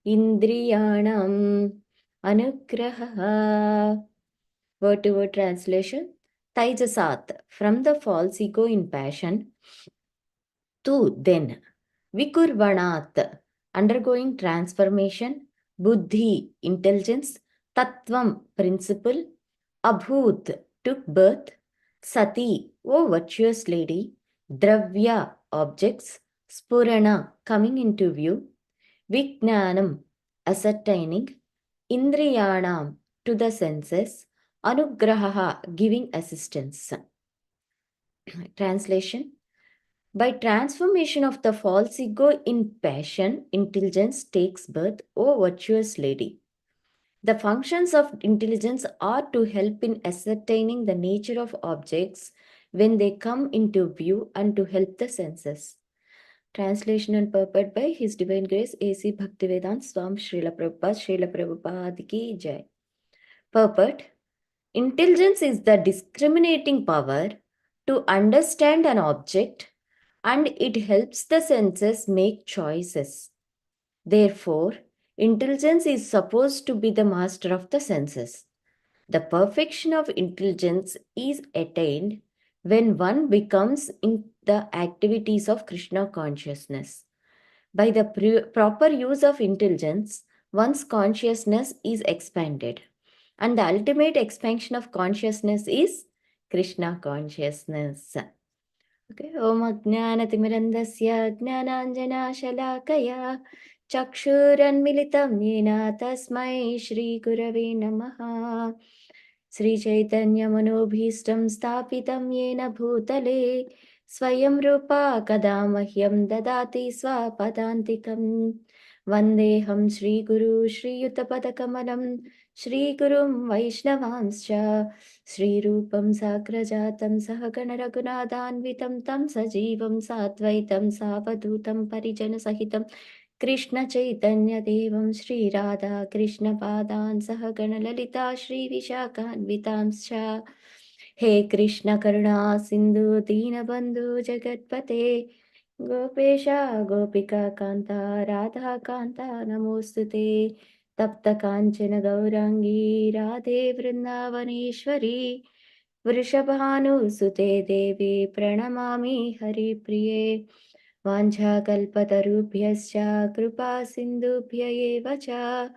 Indriyanam anugraha. Word to word translation. Taijasat, from the false ego in passion, to then. Vikurvanat, undergoing transformation. Buddhi, intelligence. Tattvam, principle. Abhut, took birth. Sati, O virtuous lady. Dravya, objects. Spurana, coming into view. Vijnanam, ascertaining. Indriyanam, to the senses. Anugraha, giving assistance. Translation. By transformation of the false ego in passion, intelligence takes birth, O virtuous lady. The functions of intelligence are to help in ascertaining the nature of objects when they come into view and to help the senses. Translation and purport by His Divine Grace A.C. Bhaktivedanta Swami Srila Prabhupada Ki Jai. Purport. Intelligence is the discriminating power to understand an object, and it helps the senses make choices. Therefore, intelligence is supposed to be the master of the senses. The perfection of intelligence is attained when one becomes in the activities of Krishna consciousness. By the proper use of intelligence, one's consciousness is expanded. And the ultimate expansion of consciousness is Krishna consciousness. Okay. Om Ajnanatimirandasya Jnananjana Shalakaya Chakshuranmilitam Yena Tasmai Shri Gurave Namaha. Sri Chaitanya Manobhishtam Stapitam Yena Bhutale Swayam Rupa Kadamahyam Dadati Swapadantikam Vandeham Shri Guru Shri Yutapadakamalam Shri Gurum Vaishnavanscha Shri Rupam Sagrajatam Sahagana Raghunathanvitam Tam Sajivam Satvaitam Savadutam Parijana Sahitam Krishna Chaitanya Devam Shri Radha Krishna Padan Sahagana Lalita Shri Vishakhanvitamscha He Krishna Karuna Sindhu Dinabandhu Jagatpate Gopesha Gopika Kanta Radha Kanta Namostute Tapta Kanchana Gaurangi Radhe Vrindavaneshwari Vrishabhanu Devi Pranamami Hari Priye Vanchakalpatarubhyascha Kripa Sindhubhya eva cha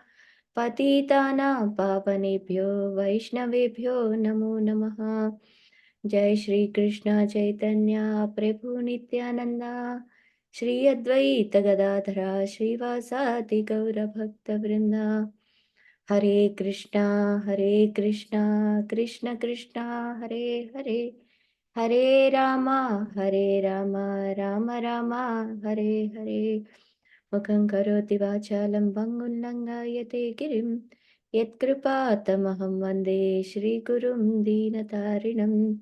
Patitana Pavanebhyo Vaishnavebhyo Namo Namaha. Jai Shri Krishna Chaitanya Prabhu Nityananda Shri Advaita Gadadhara Srivasadi Gaura Bhakta Vrinda. Hare Krishna Krishna Krishna Hare Hare Hare Rama Rama Rama Hare Hare Mukham karoti vachalam bangulangayate girim Yatkripatamaham vande Shri Gurum Dinatarinam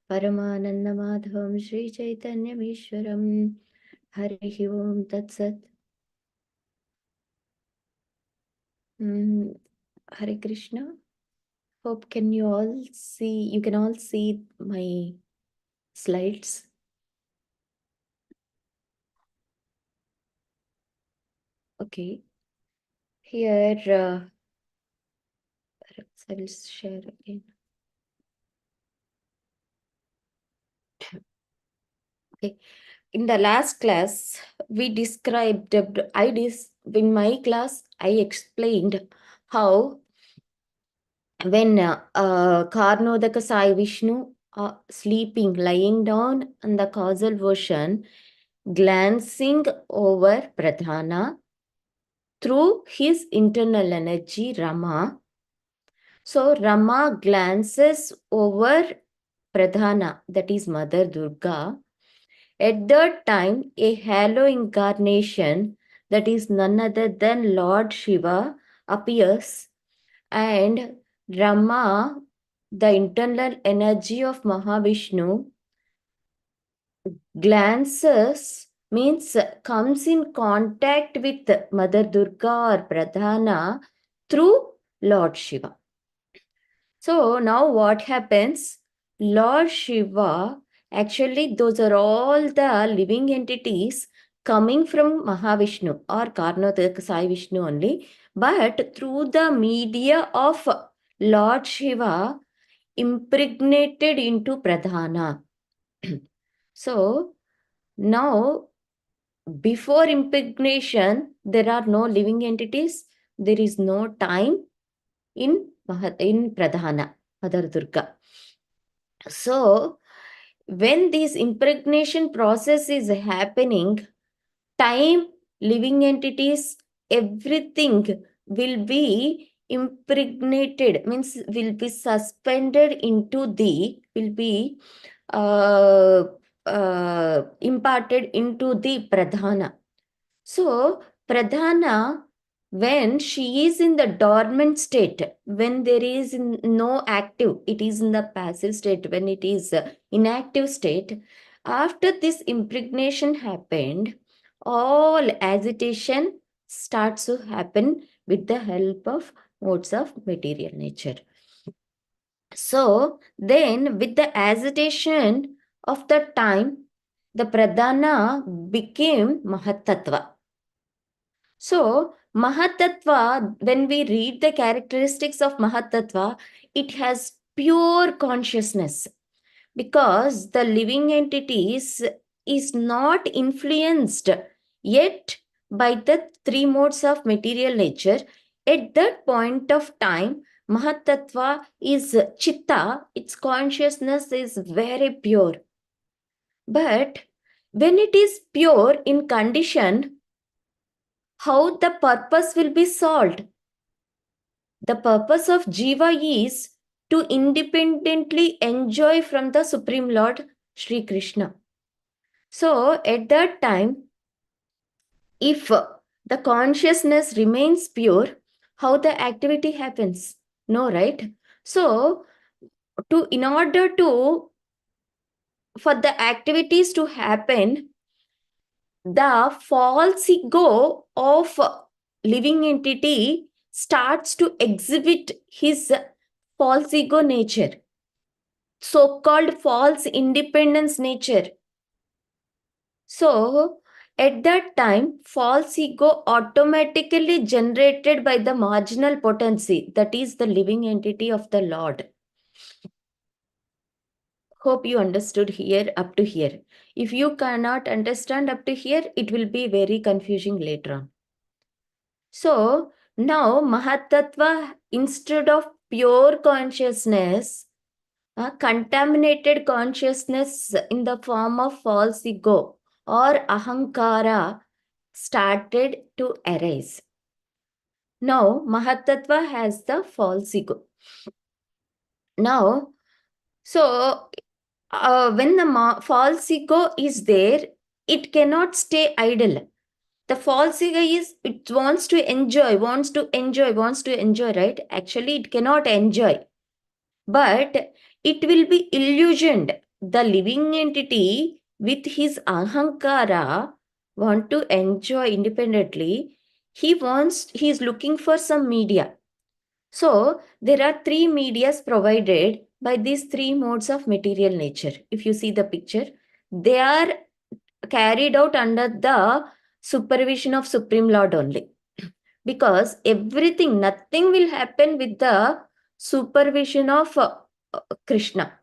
Paramananda Madhavam Shri Chaitanya Mishwaram Harihi Om Tat Sat. Hare Krishna. Hope you can all see my slides. Okay. Here, I will share again. Okay. In the last class, we described, in my class, I explained how when Karnodaka Sai Vishnu sleeping, lying down in the causal version, glancing over Pradhana through his internal energy, Rama. So Rama glances over Pradhana, that is Mother Durga. At that time, a halo incarnation, that is none other than Lord Shiva, appears, and Rama, the internal energy of Mahavishnu, glances, means comes in contact with Mother Durga or Pradhana through Lord Shiva. So now what happens? Lord Shiva, actually those are all the living entities coming from Mahavishnu or Karnataka Sai Vishnu only, but through the media of Lord Shiva impregnated into Pradhana. So now, before impregnation, there are no living entities, there is no time in Pradhana, Mother Durga. So, when this impregnation process is happening, time, living entities, everything will be impregnated, means will be suspended into will be uh, imparted into the Pradhana. So, Pradhana, when she is in the dormant state, when there is no active, it is in the passive state, when it is inactive state, after this impregnation happened, all agitation starts to happen with the help of modes of material nature. So, then with the agitation of the time, the Pradhana became Mahatattva. So, Mahatattva, when we read the characteristics of Mahatattva, it has pure consciousness because the living entities is not influenced yet by the three modes of material nature. At that point of time, Mahatattva is Chitta, its consciousness is very pure. But when it is pure in condition, how the purpose will be solved? The purpose of Jiva is to independently enjoy from the Supreme Lord Sri Krishna. So, at that time, if the consciousness remains pure, how the activity happens? No, right? So, in order for the activities to happen, the false ego of living entity starts to exhibit his false ego nature, so-called false independence nature. So, at that time, false ego automatically generated by the marginal potency, that is the living entity of the Lord. Hope you understood here up to here. If you cannot understand up to here, it will be very confusing later on. So, now Mahatattva, instead of pure consciousness, contaminated consciousness in the form of false ego or ahankara started to arise. Now, Mahatattva has the false ego. Now, so when the false ego is there, it cannot stay idle. The false ego is, it wants to enjoy, right? Actually, it cannot enjoy. But it will be illusioned. The living entity with his ahankara want to enjoy independently. He is looking for some media. So there are three medias provided by these three modes of material nature. If you see the picture, they are carried out under the supervision of Supreme Lord only. Because nothing will happen with the supervision of Krishna.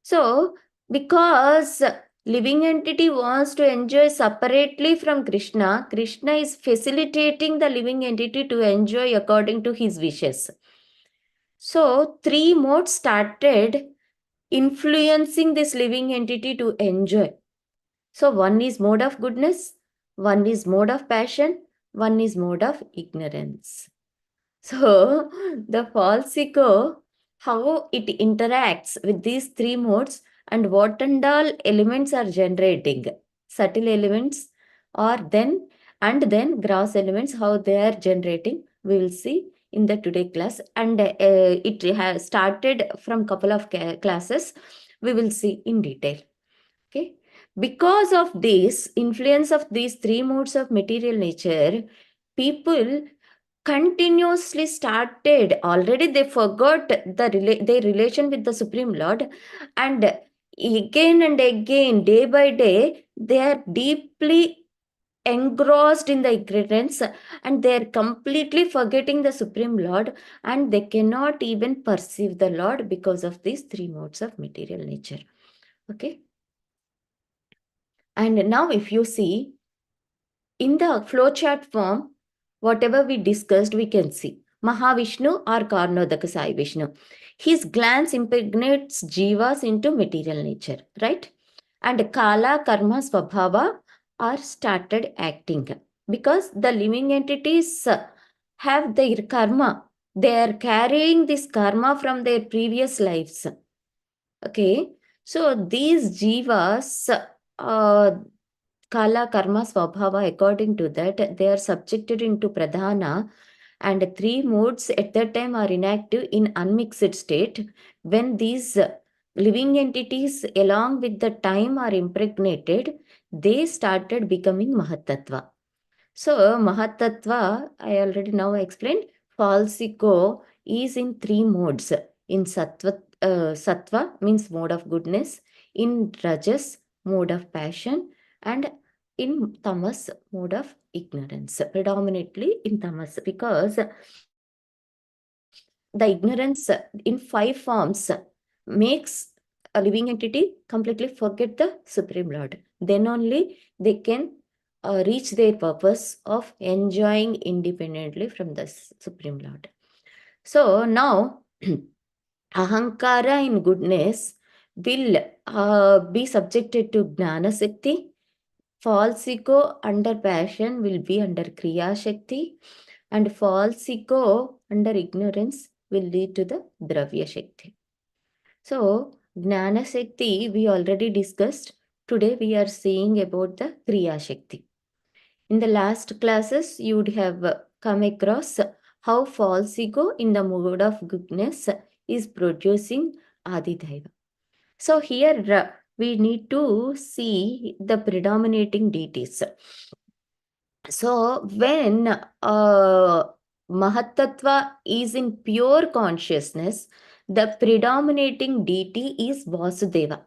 So, because living entity wants to enjoy separately from Krishna, Krishna is facilitating the living entity to enjoy according to his wishes. So, three modes started influencing this living entity to enjoy. So, one is mode of goodness, one is mode of passion, one is mode of ignorance. So, the false ego, how it interacts with these three modes and what and all elements are generating. Subtle elements or then gross elements, how they are generating, we will see in the today class. And it has started from couple of classes. We will see in detail. Okay. Because of this influence of these three modes of material nature, people continuously started, already they forgot their relation with the Supreme Lord, and again and again, day by day, they are deeply engrossed in the ignorance, and they are completely forgetting the Supreme Lord, and they cannot even perceive the Lord because of these three modes of material nature. Okay. And now if you see in the flowchart form, whatever we discussed, we can see Mahavishnu or Karnodaka Sai Vishnu. His glance impregnates jivas into material nature, right? And Kala, Karma, Swabhava are started acting because the living entities have their karma. They are carrying this karma from their previous lives. Okay, so these jivas, Kala, Karma, Swabhava, according to that, they are subjected into Pradhana, and three modes at that time are inactive in unmixed state. When these living entities, along with the time, are impregnated, they started becoming Mahatattva. So, Mahatattva, I already now explained, false ego is in three modes. In Sattva means mode of goodness, in Rajas, mode of passion, and in Tamas, mode of ignorance. Predominantly in Tamas, because the ignorance in five forms makes a living entity completely forget the Supreme Lord. Then only they can reach their purpose of enjoying independently from the Supreme Lord. So now, Ahankara in goodness will be subjected to Gnana Shakti. False ego under passion will be under Kriya Shakti, and false ego under ignorance will lead to the Dravya Shakti. So, Gnana Shakti we already discussed. Today we are seeing about the Kriya Shakti. In the last classes, you would have come across how false ego in the mode of goodness is producing Adidaiva. So, here we need to see the predominating deities. So, when Mahatattva is in pure consciousness, the predominating deity is Vasudeva.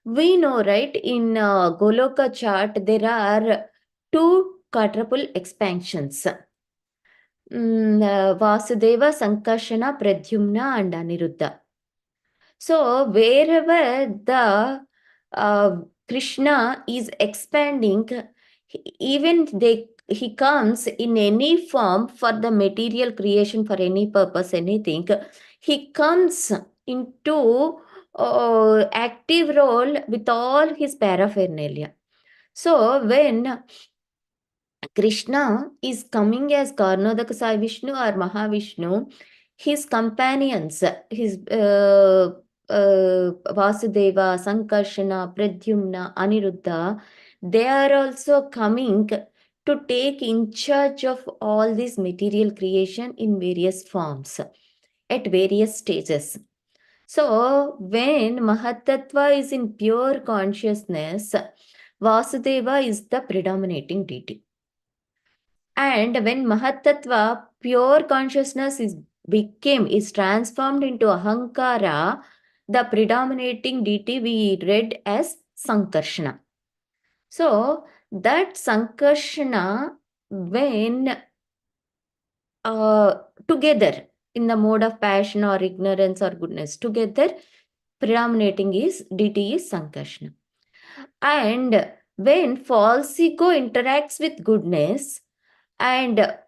We know, right, in Goloka chart, there are two quadruple expansions. Vasudeva, Sankarshana, Pradyumna, and Aniruddha. So, wherever the Krishna is expanding, even he comes in any form for the material creation, for any purpose, anything, he comes into active role with all his paraphernalia. So, when Krishna is coming as Karnodaka Sai Vishnu or Mahavishnu, his companions, his Vasudeva, Sankarshana, Pradyumna, Aniruddha, they are also coming to take in charge of all this material creation in various forms at various stages. So, when Mahatattva is in pure consciousness, Vasudeva is the predominating deity. And when Mahatattva, pure consciousness is transformed into Ahankara, the predominating deity we read as Sankarshana. So that Sankarshana, when together in the mode of passion or ignorance or goodness, together predominating is deity is Sankarshana. And when false ego interacts with goodness, and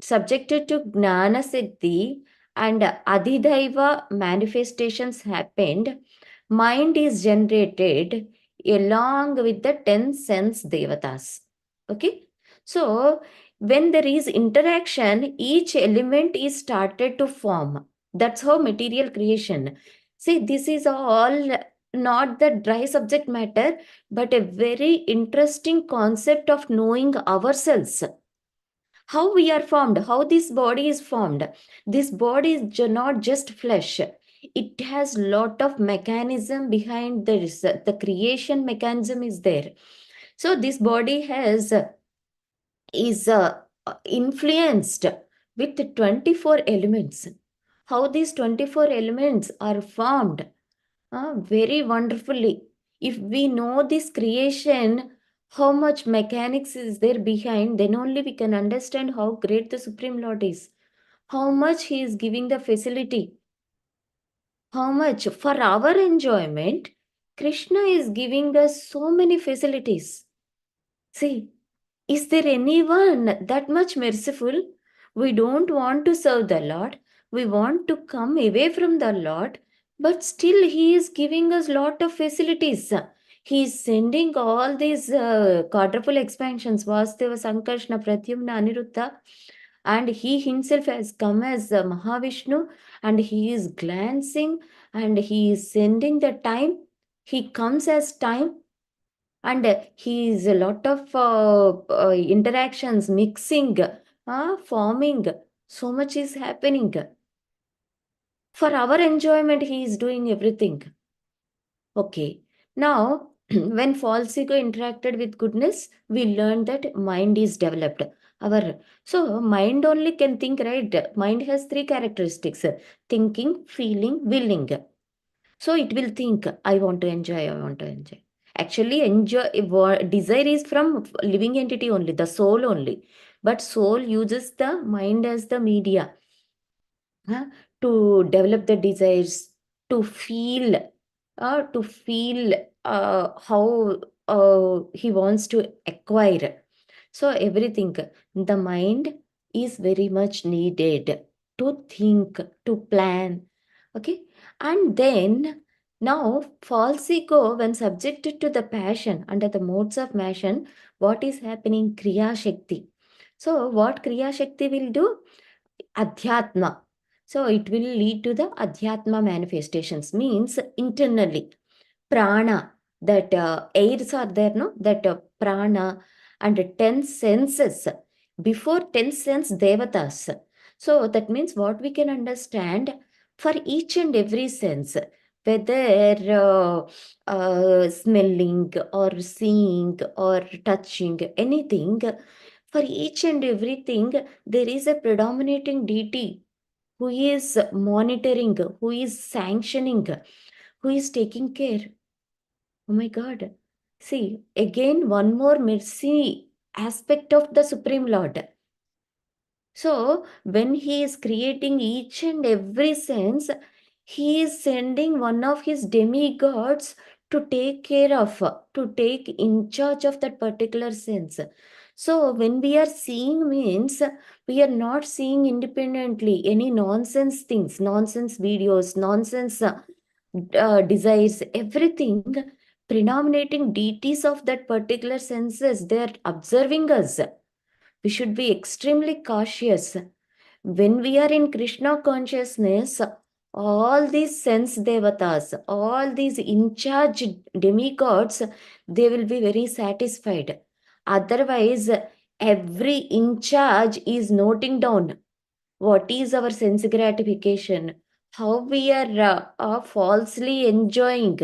subjected to Gnana Siddhi and Adhidaiva manifestations happened, mind is generated along with the 10 sense devatas. Okay, so when there is interaction, each element is started to form. That's how material creation. See, this is all not the dry subject matter, but a very interesting concept of knowing ourselves, how we are formed, how this body is formed. This body is not just flesh, it has lot of mechanism behind this. The creation mechanism is there. So this body has is influenced with 24 elements. How these 24 elements are formed very wonderfully. If we know this creation, how much mechanics is there behind, then only we can understand how great the Supreme Lord is. How much He is giving the facility. How much for our enjoyment, Krishna is giving us so many facilities. See, is there anyone that much merciful? We don't want to serve the Lord. We want to come away from the Lord, but still He is giving us lot of facilities. He is sending all these quadruple expansions, Vasudeva, Sankarshna, Pradyumna, Aniruddha, and He Himself has come as Mahavishnu, and He is glancing and He is sending the time. He comes as time, and he is a lot of interactions, mixing, forming. So much is happening. For our enjoyment, he is doing everything. Okay. Now, when false ego interacted with goodness, we learned that mind is developed. Our so mind only can think, right? Mind has three characteristics: thinking, feeling, willing. So it will think, I want to enjoy, I want to enjoy. Actually, desire is from living entity only, the soul only. But soul uses the mind as the media, huh, to develop the desires, to feel, how he wants to acquire. So everything, the mind is very much needed to think, to plan. Okay. And then now false ego, when subjected to the passion under the modes of passion, what is happening? Kriya Shakti. So what Kriya Shakti will do? Adhyatma. So it will lead to the Adhyatma manifestations, means internally. Prana, that airs are there, no? That prana and 10 senses. Before 10 sense devatas. So that means what we can understand, for each and every sense, whether smelling or seeing or touching, anything, for each and everything, there is a predominating deity who is monitoring, who is sanctioning, who is taking care. Oh my God. See, again, one more mercy aspect of the Supreme Lord. So, when he is creating each and every sense, he is sending one of his demigods to take care of, to take in charge of that particular sense. So, when we are seeing, means we are not seeing independently any nonsense things, nonsense videos, nonsense desires, everything. Predominating deities of that particular senses, they are observing us. We should be extremely cautious. When we are in Krishna consciousness, all these sense devatas, all these in charge demigods, they will be very satisfied. Otherwise, every in charge is noting down what is our sense gratification, how we are falsely enjoying,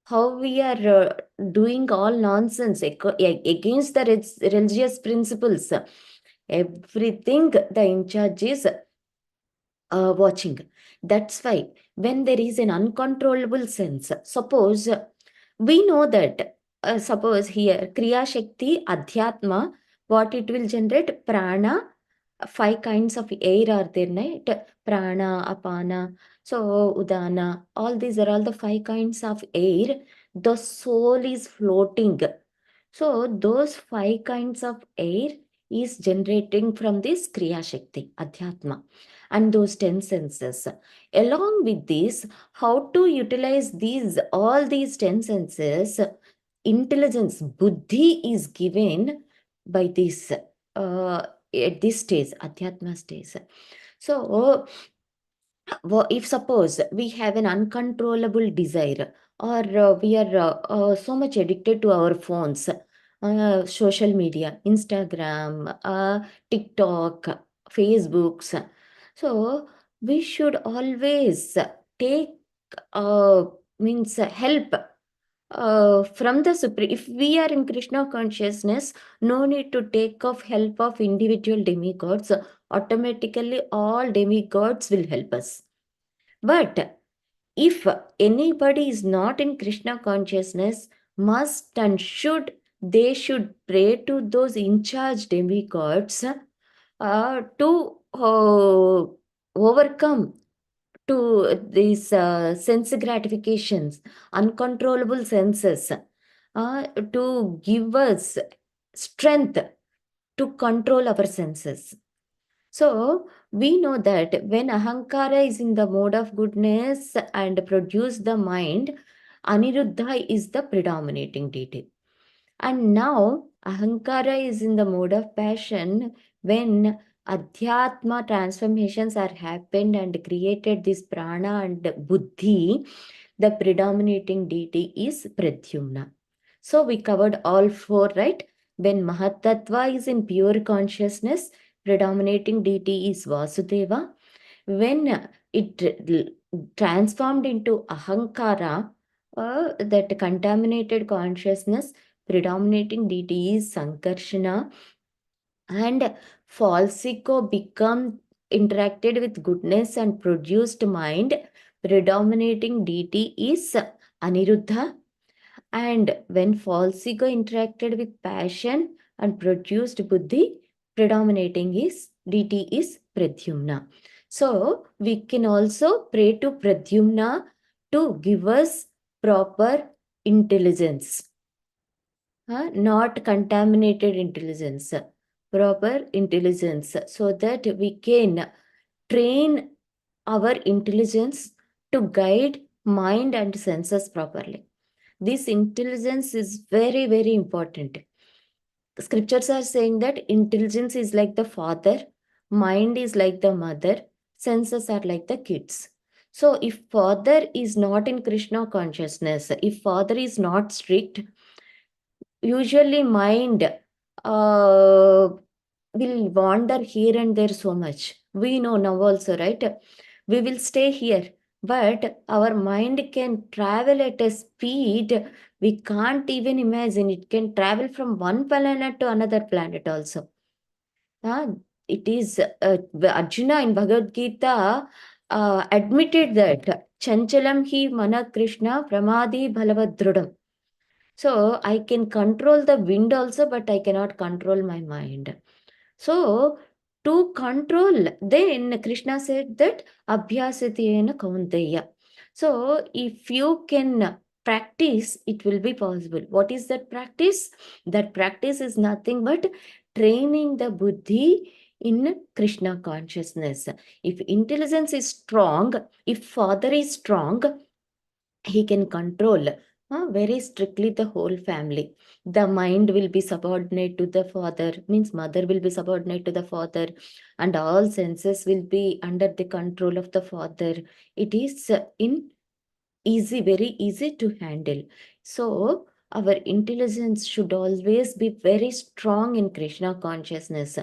how we are doing all nonsense against the religious principles. Everything the in charge is watching. That's why when there is an uncontrollable sense, suppose we know that, suppose here Kriya Shakti, Adhyatma, what it will generate? Prana, five kinds of air are there, right? Prana, Apana, so Udana, all these are all the five kinds of air. The soul is floating. So those five kinds of air is generating from this Kriya Shakti, Adhyatma, and those 10 senses. Along with this, how to utilize these all these 10 senses, intelligence, buddhi is given by this at this stage, Adhyatma stage. So if suppose we have an uncontrollable desire, or we are so much addicted to our phones, social media, Instagram, TikTok, Facebooks, so we should always take means help from the supreme. If we are in Krishna consciousness, no need to take of help of individual demigods. Automatically all demigods will help us. But if anybody is not in Krishna consciousness, must and should they should pray to those in charge demigods to overcome to these sense gratifications, uncontrollable senses, to give us strength to control our senses. So we know that when ahankara is in the mode of goodness and produce the mind, Aniruddha is the predominating deity. And now Ahankara is in the mode of passion when Adhyatma transformations are happened and created this prana and buddhi, the predominating deity is Pradyumna. So we covered all four, right? When Mahatattva is in pure consciousness, predominating deity is Vasudeva. When it transformed into Ahankara, that contaminated consciousness, predominating deity is Sankarshana, and false ego become interacted with goodness and produced mind, predominating deity is Aniruddha. And when false ego interacted with passion and produced buddhi, predominating is deity is Pradyumna. So we can also pray to Pradyumna to give us proper intelligence, not contaminated intelligence, proper intelligence, so that we can train our intelligence to guide mind and senses properly. This intelligence is very, very important. Scriptures are saying that intelligence is like the father, mind is like the mother, senses are like the kids. So, if father is not in Krishna consciousness, if father is not strict, usually mind will wander here and there so much. We know now also, right? We will stay here, but our mind can travel at a speed we can't even imagine. It can travel from one planet to another planet also. Ah, it is Arjuna in Bhagavad Gita admitted that Chanchalam hi mana Krishna pramadi bhalavadrudam. So I can control the wind also, but I cannot control my mind. So to control, then Krishna said that abhyasatena kaunteya. So if you can practice, it will be possible. What is that practice? That practice is nothing but training the buddhi in Krishna consciousness. If intelligence is strong, if father is strong, he can control very strictly the whole family. The mind will be subordinate to the father, means mother will be subordinate to the father, and all senses will be under the control of the father. It is in easy, very easy to handle. So our intelligence should always be very strong in Krishna consciousness.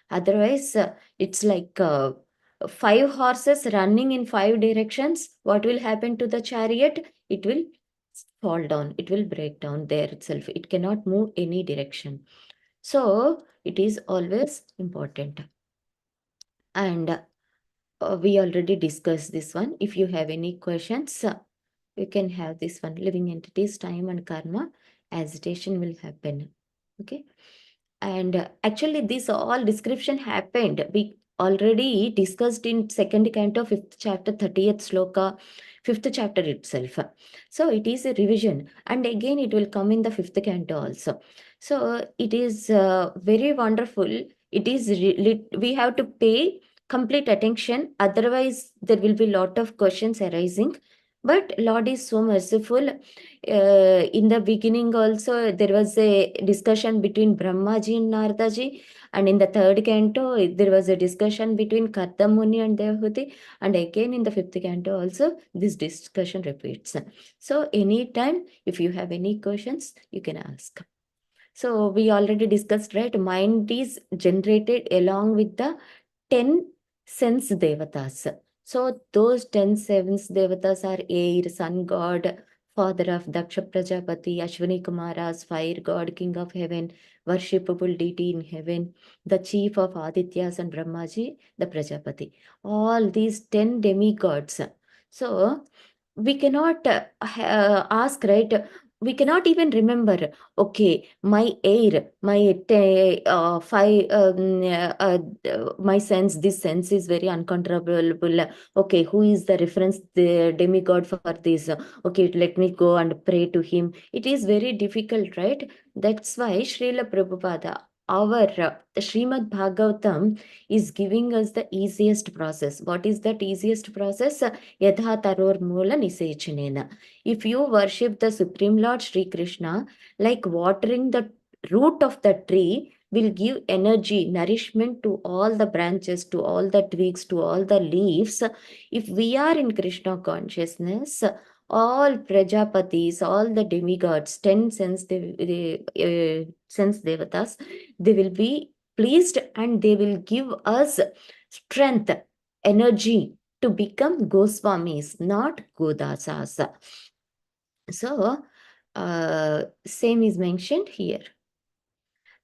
Otherwise, it's like five horses running in five directions. What will happen to the chariot? It will fall down. It will break down there itself. It cannot move any direction. So it is always important. And we already discussed this one. If you have any questions, you can have this one. Living entities, time and karma, agitation will happen. Okay. And actually this all description happened. We already discussed in second canto, 5th chapter, 30th sloka, 5th chapter itself. So it is a revision. And again, it will come in the 5th canto also. So it is very wonderful. It is, we have to pay complete attention. Otherwise, there will be lot of questions arising. But Lord is so merciful. In the beginning also, there was a discussion between Brahmaji and Naradaji. And in the third canto, there was a discussion between Kartamuni and Devahuti. And again, in the fifth canto also, this discussion repeats. So anytime, if you have any questions, you can ask. So we already discussed, right? Mind is generated along with the 10 sense devatas. So those 10 sense devatas are air, sun god, father of Daksha Prajapati, Ashwini Kumaras, fire god, king of heaven, worshipable deity in heaven, the chief of Adityas and Brahmaji, the Prajapati. All these 10 demigods. So we cannot ask, right? we cannot even remember, okay, my air, my five, my sense, this sense is very uncontrollable. Okay, who is the reference, the demigod for this? Okay, let me go and pray to him. It is very difficult, right? That's why Srila Prabhupada, our Srimad Bhagavatam is giving us the easiest process. What is that easiest process? Yadha taror mula nisechanena. If you worship the Supreme Lord Sri Krishna, like watering the root of the tree will give energy, nourishment to all the branches, to all the twigs, to all the leaves. If we are in Krishna consciousness, all Prajapatis, all the demigods, 10 sense devatas, they will be pleased and they will give us strength, energy to become Goswamis, not Godasas. So, same is mentioned here.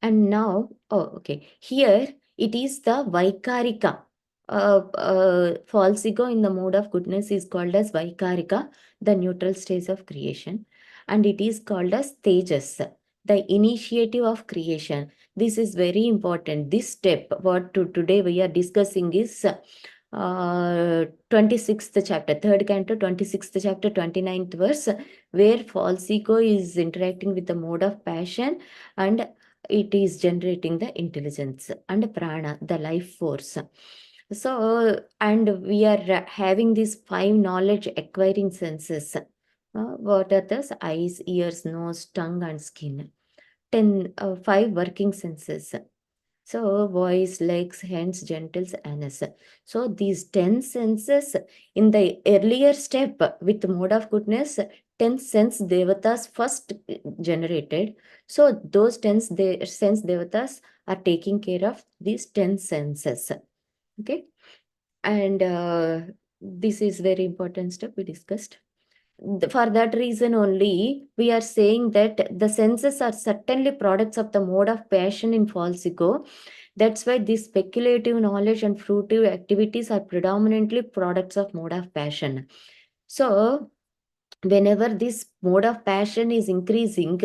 And now, okay, here it is the Vaikarika. False ego in the mode of goodness is called as Vaikarika, the neutral stage of creation. And it is called as Tejas, the initiative of creation. This is very important. This step, what today we are discussing is 26th chapter, 3rd canto, 26th chapter, 29th verse, where false ego is interacting with the mode of passion and it is generating the intelligence and prana, the life force. So, and we are having these 5 knowledge acquiring senses. What are those? Eyes, ears, nose, tongue, and skin. 5 working senses. So, voice, legs, hands, genitals, anus. So, these 10 senses in the earlier step with mode of goodness, 10 sense devatas first generated. So, those 10 sense devatas are taking care of these 10 senses. Okay. And this is very important step we discussed. For that reason only, we are saying that the senses are certainly products of the mode of passion in false ego. That's why these speculative knowledge and fruitive activities are predominantly products of mode of passion. So, whenever this mode of passion is increasing,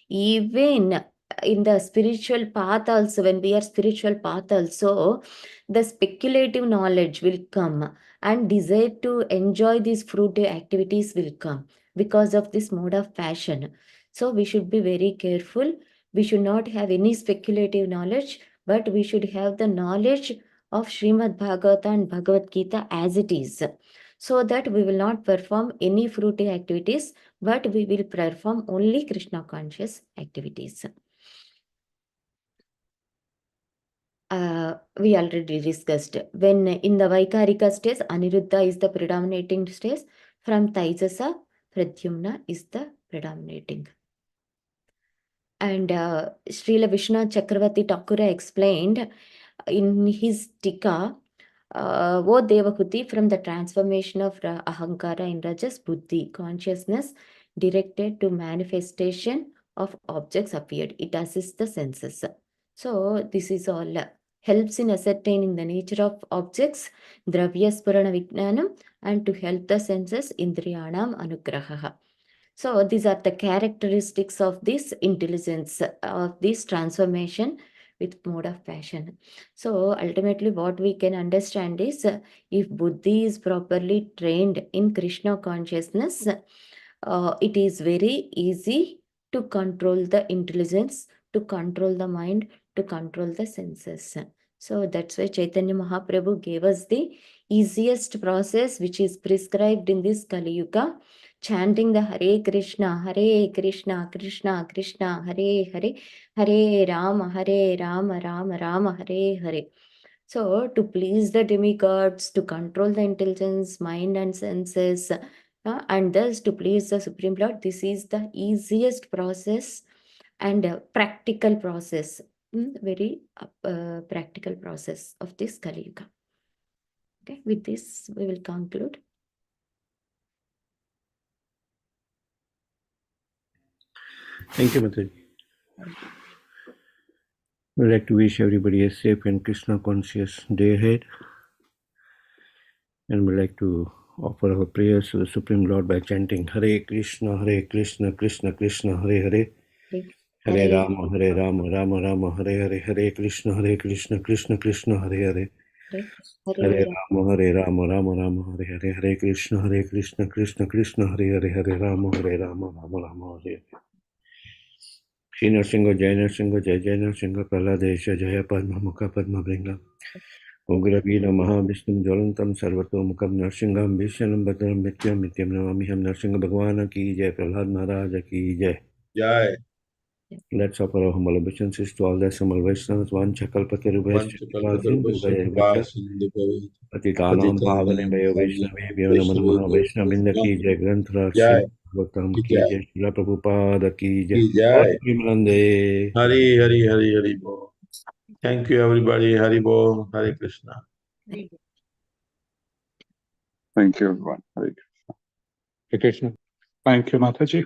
even in the spiritual path also, when we are spiritual path also, the speculative knowledge will come and desire to enjoy these fruitive activities will come because of this mode of passion. So we should be very careful. We should not have any speculative knowledge, but we should have the knowledge of Srimad Bhagavata and Bhagavad Gita as it is, so that we will not perform any fruitive activities, but we will perform only Krishna conscious activities. We already discussed. When in the Vaikarika stage, Aniruddha is the predominating stage. From Taijasa, Pradyumna is the predominating. And Srila Vishnu Chakravarti Thakura explained in his Tika, O Devahuti, from the transformation of Ahankara in Rajas, Buddhi, consciousness directed to manifestation of objects appeared. It assists the senses. So, this is all helps in ascertaining the nature of objects, Dravya Spurana Vijnanam, and to help the senses, Indriyanam Anugraha. So, these are the characteristics of this intelligence, of this transformation with mode of passion. So, ultimately, what we can understand is if Buddhi is properly trained in Krishna consciousness, it is very easy to control the intelligence, to control the mind, to control the senses. So, that's why Chaitanya Mahaprabhu gave us the easiest process which is prescribed in this Kali Yuga, chanting the Hare Krishna, Krishna Krishna, Hare Hare, Hare Rama, Rama Rama, Hare Hare. So, to please the demigods, to control the intelligence, mind, and senses, and thus to please the Supreme Lord, this is the easiest process and practical process, very practical process of this Kali Yuga. Okay, with this, we will conclude. Thank you, Mataji. We'd like to wish everybody a safe and Krishna conscious day ahead. And we'd like to offer our prayers to the Supreme Lord by chanting Hare Krishna, Krishna Krishna, Hare Hare, Hare Rama, Rama Rama, Hare Hare, Hare Krishna, Krishna Krishna, Hare Hare, Hare Rama, Rama, Hare Hare, Hare Krishna, Krishna Krishna, Hare Hare, Hare Rama, Rama, Hare Hare. Shri Nrsimha, Jai Nrsimha, Praladesha, Jaya Padma Mukha Padma Bringa, Ugraveena Mahavishnu Jwalantam Sarvatomukam Nrsingham Vishyanam Bhadram Nityam Nityam Namamiham Nrsimha Bhagwana ki Jai, Prahlad Maharaja ki Jai. Jai. Let's offer our humble obeisances to all the Samal Vaishnavas, Vancha Kalpatarubhayasya Patitanam Pavanebhyo Vaishnavebhyo Namo Namah Vaishnavinda ki Jai, Granthra Sri Bhagavatam ki Jai, Srila Prabhupada ki Jai. Jai. Vimalande. Hari Bo. Thank you, everybody. Hari Bo. Hare Krishna. Thank you, everyone. Hare Krishna. Hare Krishna. Thank you, Mataji.